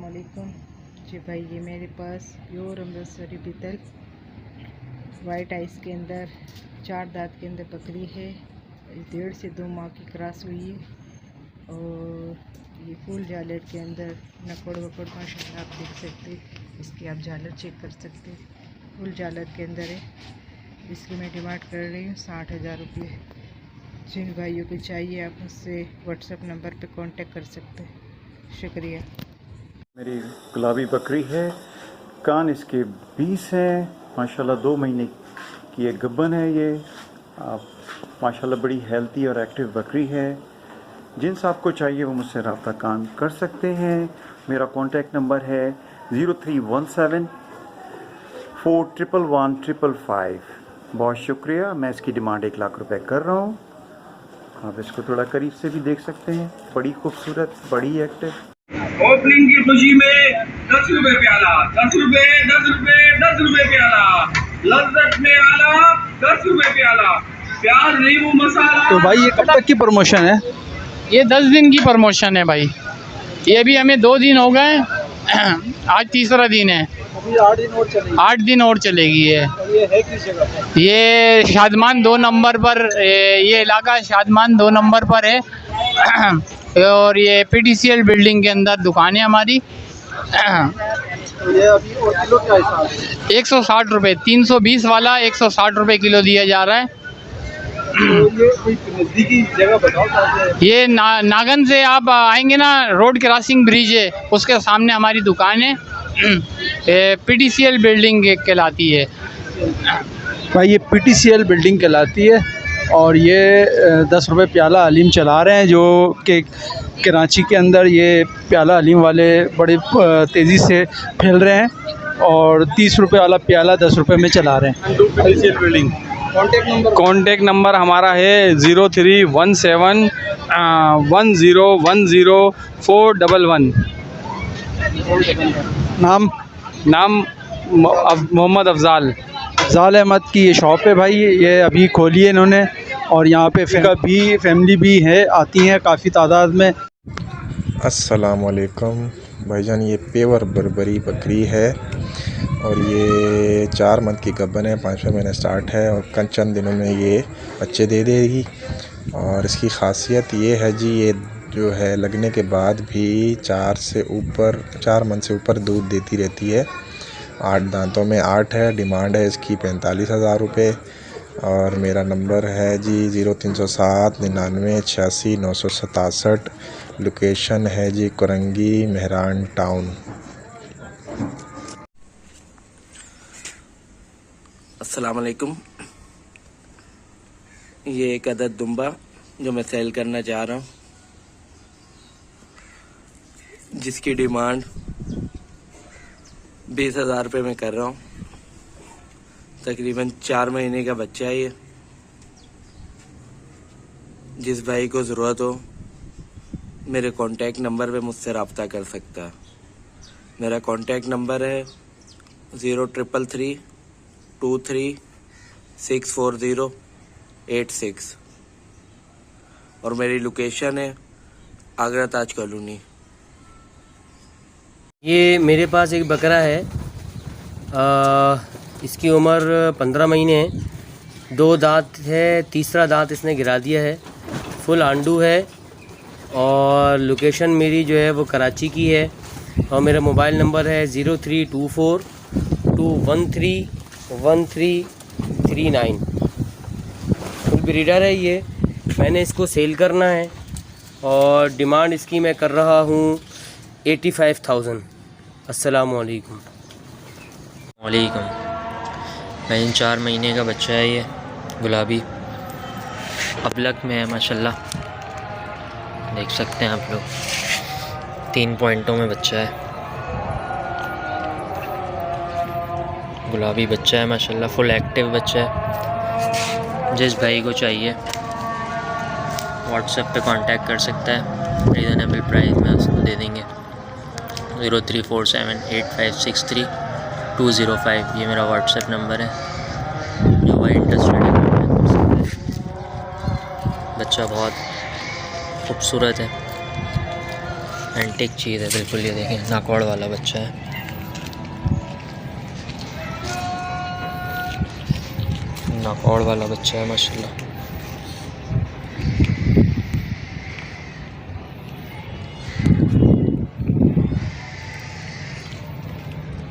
अस्सलामुअलैकुम जी भाई। ये मेरे पास प्योर अमृतसरी पीतल वाइट आइस के अंदर 4 दांत के अंदर बकरी है। 1.5 से 2 माह की क्रॉस हुई है और ये फुल झालर के अंदर नकड़ वकड़ माशाल्लाह आप देख सकते, इसकी आप झालर चेक कर सकते, फुल झालर के अंदर है। इसकी मैं डिमांड कर रही हूँ 60,000 रुपये। जिन भाइयों को चाहिए आप मुझसे व्हाट्सएप नंबर पे कांटेक्ट कर सकते हैं। शुक्रिया। मेरी गुलाबी बकरी है, कान इसके 20 हैं माशाल्लाह। 2 महीने की एक गब्बन है ये। माशाल्लाह बड़ी हेल्थी और एक्टिव बकरी है। जिनस आपको चाहिए वो मुझसे रब्ता कान कर सकते हैं। मेरा कॉन्टैक्ट नंबर है 0317 411 बहुत शुक्रिया। मैं इसकी डिमांड 1 लाख रुपए कर रहा हूँ। आप इसको थोड़ा करीब से भी देख सकते हैं। बड़ी खूबसूरत, बड़ी एक्टिव। ओपनिंग की खुशी में 10 रुपए प्याला, 10 रुपए, 10 रुपए, 10 रुपए प्याला, लज्जत में आला 10 रुपए प्याला, प्याज नींबू मसाला। तो भाई ये कब तक की प्रमोशन है? ये 10 दिन की प्रमोशन है भाई। ये भी हमें 2 दिन हो गए, आज तीसरा दिन है। अभी 8 दिन और चलेगी। 8 दिन और चलेगी ये है किस जगह पे? ये शादमान 2 नंबर पर, ये इलाका शादमान 2 नंबर पर है और ये PTCL बिल्डिंग के अंदर दुकान है हमारी। तो ये अभी और किलो क्या हिसाब है? 160 रुपये, 320 वाला 160 रुपये किलो दिया जा रहा है। तो ये कोई नज़दीकी जगह बताओ कहाँ से? ये नागन से आप आएंगे ना, रोड क्रॉसिंग ब्रिज है, उसके सामने हमारी दुकान है। PTCL बिल्डिंग कहलाती है भाई ये PTCL बिल्डिंग कहलाती है और ये 10 रुपये प्याला हलीम चला रहे हैं, जो कि कराची के अंदर ये प्याला हलीम वाले बड़े तेज़ी से फैल रहे हैं और 30 रुपये वाला प्याला 10 रुपये में चला रहे हैं। PTCL building. कॉन्टेक्ट नंबर हमारा है 0317 1010 411। नाम मोहम्मद अफजाल अहमद की ये शॉप है भाई। ये अभी खोली है इन्होंने और यहाँ पे फैमिली भी है, आती हैं काफ़ी तादाद में। अस्सलामुअलैकुम भाईजान। ये पेवर बर्बरी बकरी है और ये 4 मंथ की गब्बन है। 5वें महीने स्टार्ट है और चंद दिनों में ये बच्चे दे देगी। और इसकी ख़ासियत ये है जी, ये जो है लगने के बाद भी 4 मंथ से ऊपर दूध देती रहती है। 8 दांतों में 8 है। डिमांड है इसकी 45,000 रुपये। और मेरा नंबर है जी 0307 99 86 967। लोकेशन है जी कुरंगी मेहरान टाउन। अस्सलाम वालेकुम। ये एक अदद दुम्बा जो मैं सेल करना चाह रहा हूँ, जिसकी डिमांड 20,000 रुपये में कर रहा हूँ। तकरीबन 4 महीने का बच्चा है ये। जिस भाई को ज़रूरत हो मेरे कॉन्टैक्ट नंबर पे मुझसे रब्ता कर सकता है। मेरा कॉन्टैक्ट नंबर है 0333 23 640 86 और मेरी लोकेशन है आगरा ताज कॉलोनी। ये मेरे पास एक बकरा है, इसकी उम्र 15 महीने है। 2 दांत है, तीसरा दांत इसने गिरा दिया है। फुल आंडू है और लोकेशन मेरी जो है वो कराची की है और मेरा मोबाइल नंबर है 0324 213 1339। फुल ब्रीडर है ये। मैंने इसको सेल करना है और डिमांड इसकी मैं कर रहा हूँ 85,000। अस्सलामुअलैकुम। वालेकुम भाई। 4 महीने का बच्चा है ये, गुलाबी अबलक में है माशाल्लाह, देख सकते हैं आप लोग। 3 पॉइंटों में बच्चा है, गुलाबी बच्चा है माशाल्लाह, फुल एक्टिव बच्चा है। जिस भाई को चाहिए व्हाट्सएप पे कांटेक्ट कर सकता है। रीज़नेबल प्राइस में उसको दे देंगे। 0347 8563 205 ये मेरा व्हाट्सएप नंबर है। जो भाई इंटरेस्टेड है बच्चा बहुत खूबसूरत है, एंटिक चीज़ है बिल्कुल। ये देखें नाकौड़ वाला बच्चा है। नाकौड़ वाला बच्चा है माशाल्लाह।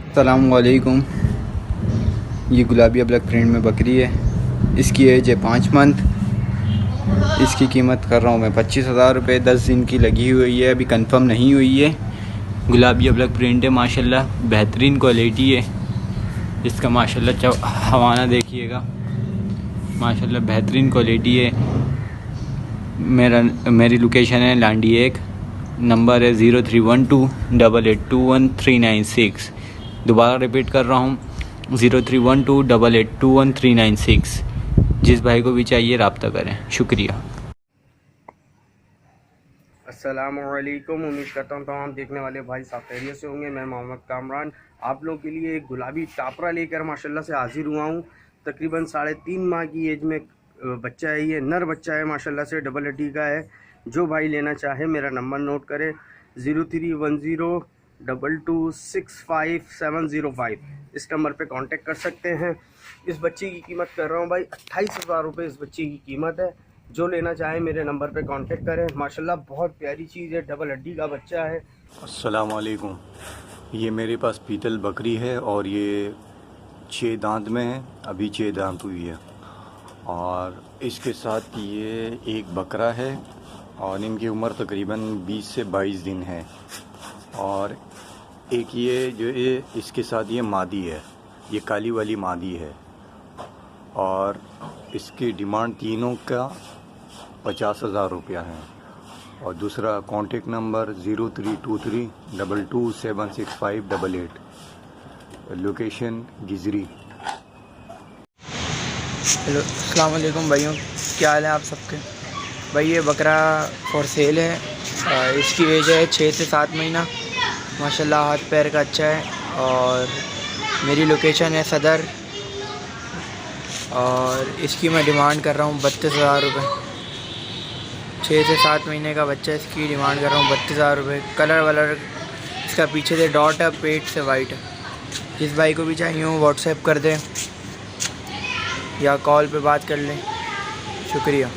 अस्सलामुअलैकुम। ये गुलाबी ब्लैक प्रिंट में बकरी है। इसकी एज है 5 मंथ। इसकी कीमत कर रहा हूँ मैं 25,000 रुपये। 10 दिन की लगी हुई है, अभी कंफर्म नहीं हुई है। गुलाबी ब्लैक प्रिंट है माशाल्लाह, बेहतरीन क्वालिटी है इसका माशाल्लाह। हवाना देखिएगा माशाल्लाह, बेहतरीन क्वालिटी है। मेरी लोकेशन है लांडी 1, नंबर है 03128821 दोबारा रिपीट कर रहा हूँ 03128821 जिस भाई को भी चाहिए रब्ता करें। शुक्रिया। अस्सलामुअलैकुम। उम्मीद करता हूँ तमाम देखने वाले भाई साहब खैरियत से होंगे। मैं मोहम्मद कामरान आप लोगों के लिए एक गुलाबी टापरा लेकर माशाल्लाह से हाजिर हुआ हूँ। तकरीबन 3.5 माह की एज में बच्चा है। ये नर बच्चा है माशाल्लाह से, डबल हड्डी का है। जो भाई लेना चाहे मेरा नंबर नोट करें 03102265 इस नंबर पे कांटेक्ट कर सकते हैं। इस बच्चे की कीमत कर रहा हूँ भाई 28,000 रुपये इस बच्चे की कीमत है। जो लेना चाहे मेरे नंबर पे कांटेक्ट करें। माशाल्लाह बहुत प्यारी चीज़ है, डबल हड्डी का बच्चा है। अस्सलाम वालेकुम। ये मेरे पास पीतल बकरी है और ये 6 दांत में है, अभी 6 दांत हुई है। और इसके साथ ये एक बकरा है और इनकी उम्र तकरीबन 20 से 22 दिन है। और एक ये जो ये इसके साथ ये मादी है, ये काली वाली मादी है। और इसकी डिमांड तीनों का 50,000 रुपया है। और दूसरा contact number 0323227658, location Gizri. Hello, अस्सलाम वालेकुम भाइयों, क्या हाल है आप सबके। भाई ये बकरा फॉर सेल है। इसकी एज है 6 से 7 महीना। माशाल्लाह हाथ पैर का अच्छा है। और मेरी लोकेशन है सदर। और इसकी मैं डिमांड कर रहा हूँ 32,000 रुपये। 6 से 7 महीने का बच्चा, इसकी डिमांड कर रहा हूँ 32,000 रुपये। कलर वलर इसका पीछे से डॉट है, पेट से वाइट है। जिस भाई को भी चाहिए हो व्हाट्सएप कर दें या कॉल पे बात कर लें। शुक्रिया।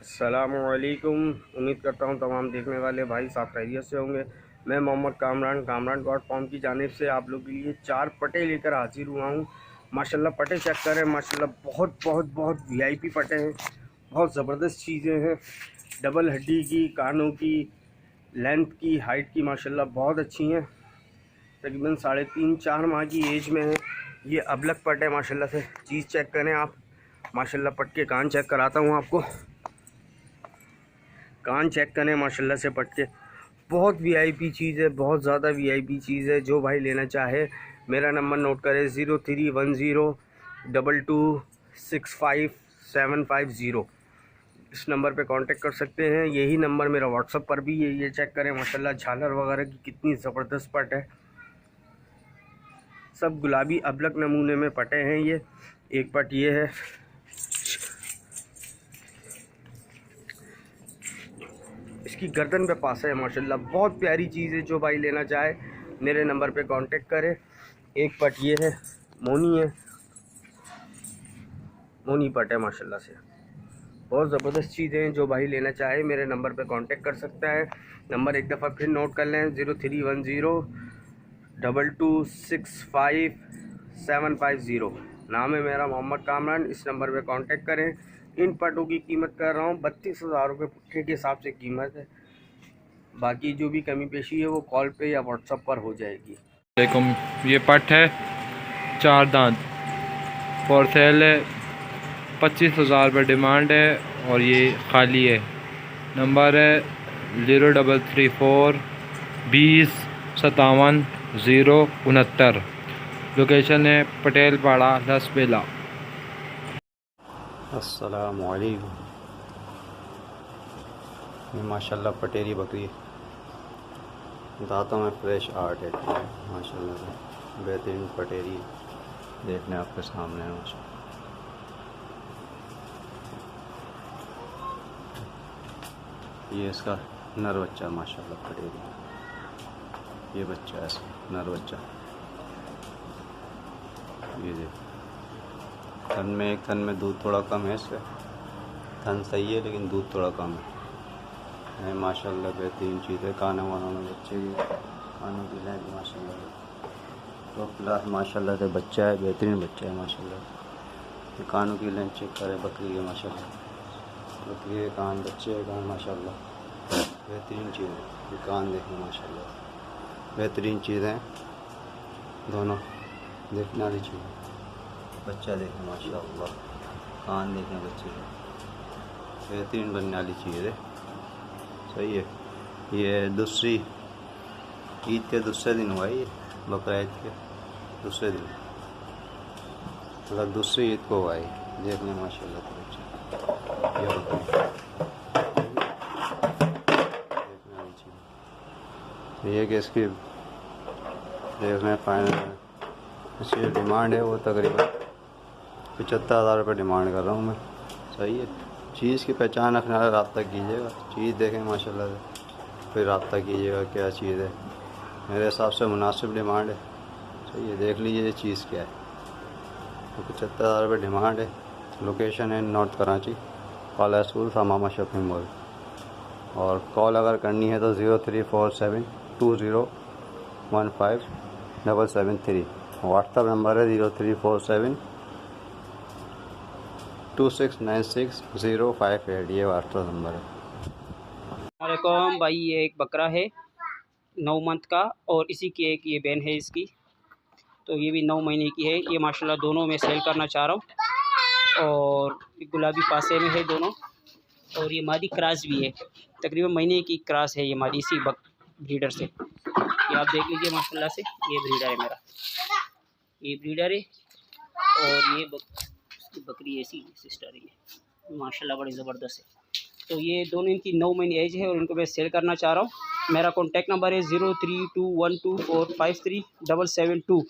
अस्सलामुअलैकुम। उम्मीद करता हूँ तमाम देखने वाले भाई साहब खैरियत से होंगे। मैं मोहम्मद कामरान गॉड फार्म की जानिब से आप लोगों के लिए 4 पटे लेकर हाजिर हुआ हूँ। माशाल्लाह पटे चेक करें, माशाल्लाह बहुत VIP पटे हैं। बहुत ज़बरदस्त चीज़ें हैं। डबल हड्डी की, कानों की, लेंथ की, हाइट की माशाल्लाह बहुत अच्छी हैं। तकरीबन 3.5-4 माह की एज में है। ये अबलक पट है माशाल्लाह से। चीज़ चेक करें आप। माशाल्लाह पट के कान चेक कराता हूँ आपको। कान चेक करें माशाल्लाह से पट के। बहुत VIP चीज़ है, बहुत ज़्यादा VIP चीज़ है। जो भाई लेना चाहे मेरा नंबर नोट करें 0310226575 इस नंबर पे कांटेक्ट कर सकते हैं। यही नंबर मेरा व्हाट्सएप पर भी है। ये चेक करें माशाल्लाह झालर वगैरह की कितनी ज़बरदस्त पट है। सब गुलाबी अबलक नमूने में पटे हैं। ये एक पट ये है। इसकी गर्दन पे पास है माशाल्लाह, बहुत प्यारी चीज़ है। जो भाई लेना चाहे मेरे नंबर पे कांटेक्ट करे। एक पट ये है, मोनी है, मोनी पट है माशाल्लाह से। बहुत ज़बरदस्त चीज़ें हैं। जो भाई लेना चाहे मेरे नंबर पे कांटेक्ट कर सकता है। नंबर एक दफ़ा फिर नोट कर लें 0310226575। नाम है मेरा मोहम्मद कामरान। इस नंबर पे कांटेक्ट करें। इन पटों की कीमत कर रहा हूँ 32,000 रुपये पुट्ठे के हिसाब से कीमत है। बाकी जो भी कमी पेशी है वो कॉल पे या व्हाट्सएप पर हो जाएगी। ये पट है 4 दांत, फॉर सेल है। 25,000 रुपये डिमांड है और ये खाली है। नंबर है 0334 20 57 069। लोकेशन है पटेल पाड़ा लसबेला। अस्सलाम वालेकुम। ये माशाल्लाह पटेरी बकरी दांतों में फ्रेश आर्ट है माशाल्लाह से। बेहतरीन पटेरी देखने आपके सामने है माशाल्लाह। ये इसका नर बच्चा माशाल्लाह पटेगी। ये बच्चा है नर बच्चा, ये देखो थन में, एक थन में दूध थोड़ा कम है इसका, थन सही है लेकिन दूध थोड़ा कम है माशाल्लाह। बेहतरीन चीज़ है। खाना वाना में बच्चे की खानों की लाइन माशाल्लाह तो क्लास माशाल्लाह से बच्चा है, बेहतरीन बच्चा है माशाल्लाह। तो कानों की लाइन चेक करें बकरी के माशाल्लाह, बकरी के कान, बच्चे के कान माशाल्लाह बेहतरीन चीज़ है। ये कान देखें माशाल्लाह बेहतरीन चीज़ है, दोनों देखने वाली चीज़ है। बच्चा देखें माशाल्लाह, कान देखें बच्चे के, बेहतरीन बनने वाली चीज़ है। सही है। ये दूसरी ईद के दूसरे दिन हुआ है, ये बकरा ईद के दूसरे दिन, मतलब दूसरी ईद को हुआ है। देखने माशाल्लाह तो बच्चा ये बकरा देखने वाली चीज़। तो ये कि इसकी देखने फाइनल इसकी जो डिमांड है वो तकरीबन 75,000 रुपये डिमांड कर रहा हूँ मैं। सही है। चीज़ की पहचान रखने वाला रब्ता कीजिएगा, चीज़ देखें माशाल्लाह से फिर रब्ता कीजिएगा क्या चीज़ है। मेरे हिसाब से मुनासिब डिमांड है। सही है। देख लीजिए ये चीज़ क्या है। तो 75,000 रुपये डिमांड है। लोकेशन है नॉर्थ कराची, काला स्कूल समामा शॉपिंग मॉल। और कॉल अगर करनी है तो 034720157773। व्हाट्सअप नंबर है 034726966058। ये व्हाट्सअप नंबर है। वालेकुम भाई, ये एक बकरा है 9 मंथ का और इसी की एक ये बहन है इसकी, तो ये भी 9 महीने की है। ये माशाल्लाह दोनों में सेल करना चाह रहा हूँ। और गुलाबी पासे में है दोनों, और ये मादी क्रॉस भी है, तकरीबन महीने की क्रॉस है ये मादी इसी ब्रीडर से। ये आप देख लीजिए माशाल्लाह से, ये ब्रीडर है मेरा, ये ब्रीडर है। और ये बकरी ऐसी सिस्टर है, ये माशाल्लाह बड़ी ज़बरदस्त है। तो ये दोनों इनकी 9 महीने एज है और इनको मैं सेल करना चाह रहा हूँ। मेरा कॉन्टैक्ट नंबर है 0321245372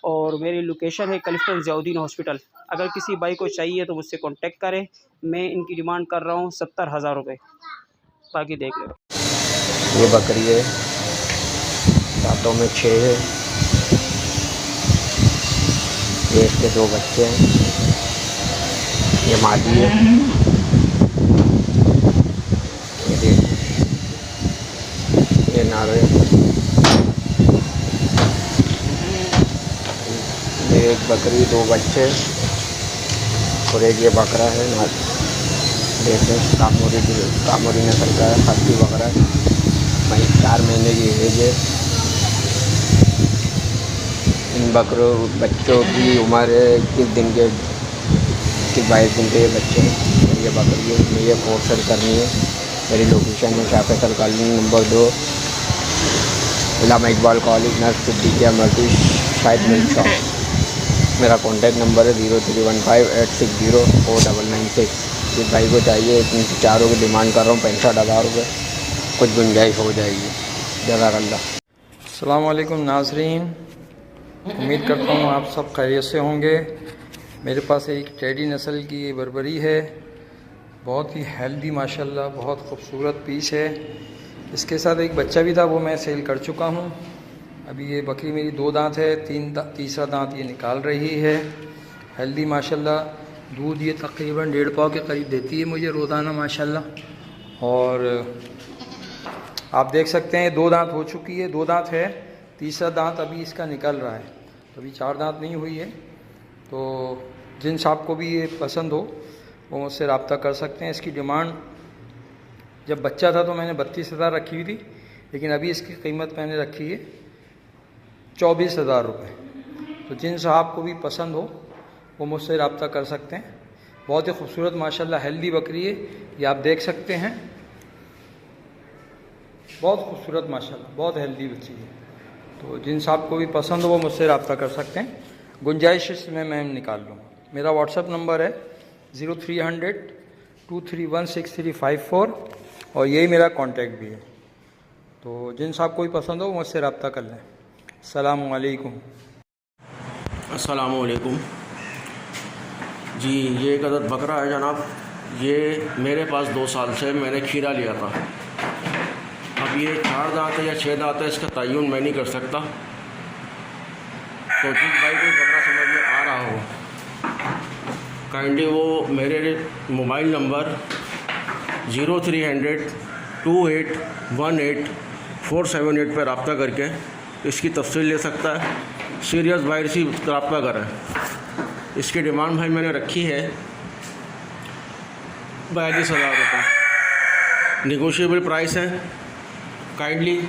और मेरी लोकेशन है क्लिफ्टन ज़ियाउद्दीन हॉस्पिटल। अगर किसी भाई को चाहिए तो मुझसे कॉन्टैक्ट करें। मैं इनकी डिमांड कर रहा हूँ 70,000 रुपये, बाकी देख लो। ये बकरी है, दांतों में 6 है, ये इसके 2 बच्चे हैं, ये मादी है, ये नारे, ये एक बकरी 2 बच्चे और एक ये बकरा है जैसे कामोरी नस्ल का है, खस्सी बकरा है, 4 महीने की एज है। इन बच्चों की उम्र है 21 दिन के, 22 दिन के ये बच्चे हैं। ये बकरी है, मुझे 4 सेल करनी है। मेरी लोकेशन है Shah Faisal colony number 2, Allama Iqbal college, नर्स सिद्दीकिया मर्दी, शायद मिल शॉप। मेरा कॉन्टैक्ट नंबर है 031586049996। जिस भाई को चाहिए, इन चारों की डिमांड कर रहा हूँ 65,000 रुपये, कुछ गुंजाइश हो जाएगी। जज़ाकल्लाह। अस्सलाम वालेकुम नाज़रीन, उम्मीद करता हूँ आप सब खैरियत से होंगे। मेरे पास एक टेडी नस्ल की बर्बरी है, बहुत ही हेल्दी माशाल्लाह, बहुत खूबसूरत पीस है। इसके साथ एक बच्चा भी था, वो मैं सेल कर चुका हूँ। अभी ये बकरी मेरी 2 दांत है, तीसरा दांत ये निकाल रही है। हेल्दी माशाल्लाह, दूध ये तकरीबन 1.5 पाव के करीब देती है मुझे रोज़ाना माशाल्लाह। और आप देख सकते हैं 2 दांत हो चुकी है, 2 दांत है, तीसरा दांत अभी इसका निकल रहा है, अभी 4 दांत नहीं हुई है। तो जिन साहब को भी ये पसंद हो वो मुझसे रब्ता कर सकते हैं। इसकी डिमांड जब बच्चा था तो मैंने 32,000 रखी हुई थी, लेकिन अभी इसकी कीमत मैंने रखी है 24,000 रुपये। तो जिन साहब को भी पसंद हो वो मुझसे रब्ता कर सकते हैं। बहुत ही खूबसूरत माशाल्लाह हेल्दी बकरी है, ये आप देख सकते हैं, बहुत खूबसूरत माशाल्लाह, बहुत हेल्दी बच्ची है। तो जिन साहब को भी पसंद हो वो मुझसे रब्ता कर सकते हैं, गुंजाइश इसमें मैं निकाल लूँगा। मेरा व्हाट्सअप नंबर है 0300231653 और यही मेरा कॉन्टैक्ट भी है। तो जिन साहब को भी पसंद हो मुझसे रब्ता कर लें। अस्सलामु अलैकुम। अस्सलामु अलैकुम जी। ये एक अदद बकरा है जनाब, ये मेरे पास 2 साल से मैंने खीरा लिया था। ये 4 दांत है या 6 दांत है इसका तयन मैं नहीं कर सकता। तो जिस भाई को बकरा समझ में आ रहा हो काइंडली वो मेरे मोबाइल नंबर 0300 2818 पर रब्ता करके इसकी तफसील ले सकता है। सीरियस भाई से रब्ता करें। इसकी डिमांड भाई मैंने रखी है 42,000 रुपये, निगोशिएबल प्राइस है। काइंडली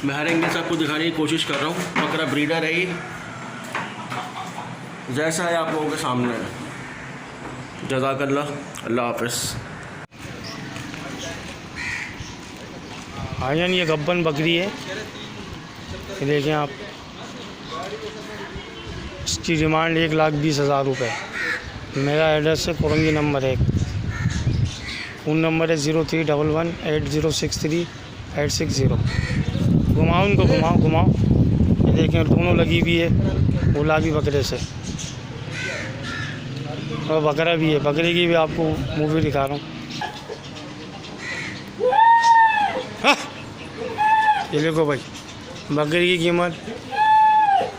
मैं हर एंगल से आपको दिखाने की कोशिश कर रहा हूँ। बकरा ब्रीडर है, ये जैसा है आप लोगों के सामने है। जज़ाकल्लाह, अल्लाह हाफ़िज़। भाईजान ये गब्बन बकरी है, ये देखें आप। इसकी डिमांड 1,20,000 रुपये। मेरा एड्रेस है कोरंगी नंबर 1। फ़ोन नंबर है 03118063 घुमाओ उनको, घुमाओ। ये देखें दोनों लगी हुई है गुलाबी बकरे से, और बकरा भी है। बकरे की भी आपको मूवी दिखा रहा हूँ। ये देखो भाई, बकरी की कीमत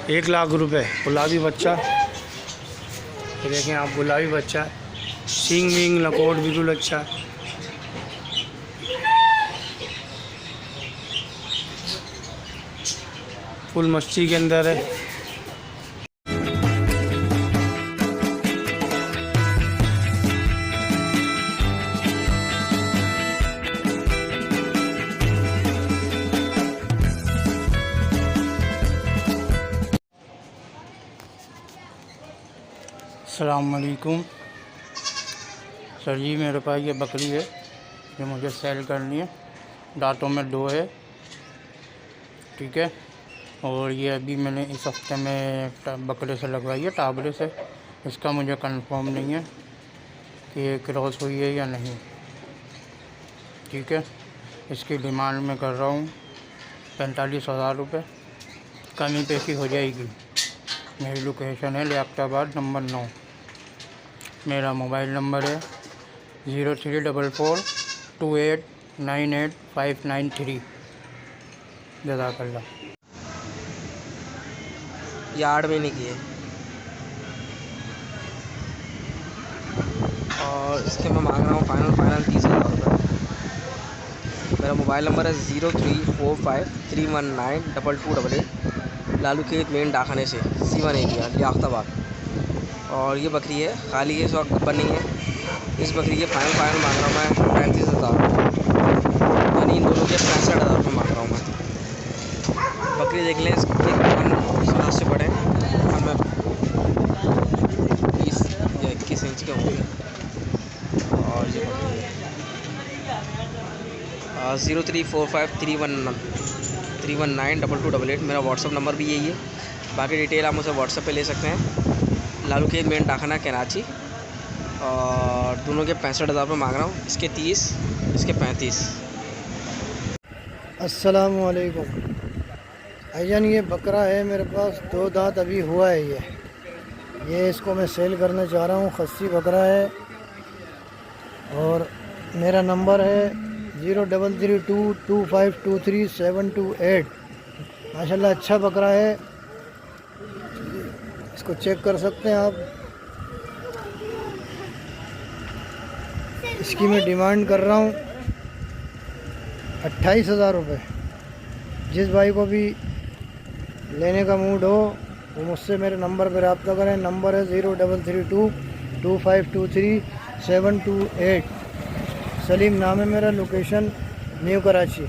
1,00,000 रुपये। गुलाबी बच्चा, ये देखें आप, गुलाबी बच्चा, सींग वींग लकोट बिल्कुल अच्छा। फुल मस्ती के अंदर है। अस्सलामुअलैकुम सर जी, मेरे पास ये बकरी है जो मुझे सेल करनी है। दांतों में 2 है, ठीक है। और ये अभी मैंने इस हफ्ते में बकरे से लगवाई है, टाबरे से। इसका मुझे कंफर्म नहीं है कि ये क्रॉस हुई है या नहीं, ठीक है। इसकी डिमांड मैं कर रहा हूँ 45,000 रुपये। कमी पेशी हो जाएगी। मेरी लोकेशन है लियाकताबाद नंबर 9। मेरा मोबाइल नंबर है 034428988593। जज़ाकल्लाह। ये 8 महीने की है और इसके मैं मांग रहा हूँ फाइनल 30,000 रुपये। मेरा मोबाइल नंबर है 0345319228। लालू खेत मेन डाकखाने से C1 एरिया लियाकताबाद। और ये बकरी है, खाली है, इस वक्त गब्बर नहीं है। इस बकरी के फाइनल मांग रहा हूँ मैं 35,000, यानी इन दोनों के 65,000 रुपये मांग रहा हूँ मैं। बकरी देख लें, इसके हाथ से बड़े और मैं 20 या 21 इंच के होंगे। और ये 0345319228 मेरा व्हाट्सअप नंबर भी यही है। बाकी डिटेल आप मुझसे व्हाट्सअप पे ले सकते हैं। लालू खेत मेन डाकखाना कराची। और दोनों के 65,000 रुपये मांग रहा हूँ। इसके 30, इसके 35। अस्सलामु अलैकुम भाईजान, ये बकरा है मेरे पास, 2 दांत अभी हुआ है। ये इसको मैं सेल करना चाह रहा हूँ। खस्सी बकरा है और मेरा नंबर है 0332523728। माशाल्लाह अच्छा बकरा है, इसको चेक कर सकते हैं आप। इसकी मैं डिमांड कर रहा हूँ 28,000 रुपये। जिस भाई को भी लेने का मूड हो वो मुझसे मेरे नंबर पर रब्ता करें। नंबर है 0332523728। सलीम नाम है मेरा, लोकेशन न्यू कराची।